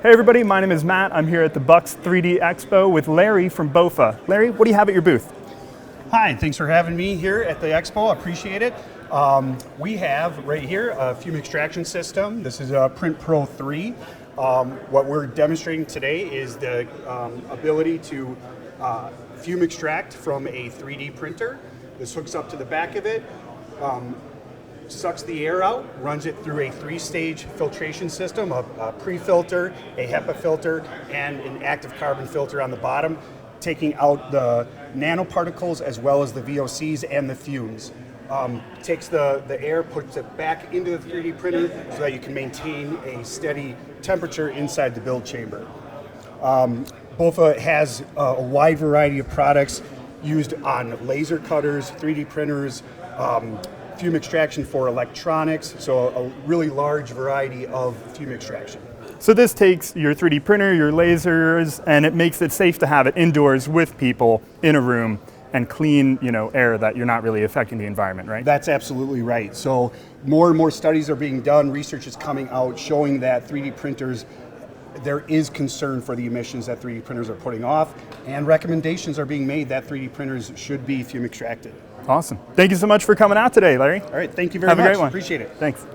Hey everybody, my name is Matt. I'm here at the Bucks 3D Expo with Larry from BOFA. Larry, what do you have at your booth? Hi, thanks for having me here at the Expo. I appreciate it. We have right here a fume extraction system. This is a Print Pro 3. What we're demonstrating today is the ability to fume extract from a 3D printer. This hooks up to the back of it, sucks the air out, runs it through a 3-stage filtration system, a pre-filter, a HEPA filter, and an active carbon filter on the bottom, taking out the nanoparticles as well as the VOCs and the fumes. Takes the air, puts it back into the 3D printer so that you can maintain a steady temperature inside the build chamber. BOFA has a wide variety of products used on laser cutters, 3D printers, fume extraction for electronics, so a really large variety of fume extraction. So this takes your 3D printer, your lasers, and it makes it safe to have it indoors with people in a room and clean, air that you're not really affecting the environment, right? That's absolutely right. So more and more studies are being done, research is coming out showing that 3D printers, there is concern for the emissions that 3D printers are putting off, and recommendations are being made that 3D printers should be fume extracted. Awesome. Thank you so much for coming out today, Larry. All right, thank you very much. Have a great one. Appreciate it. Thanks.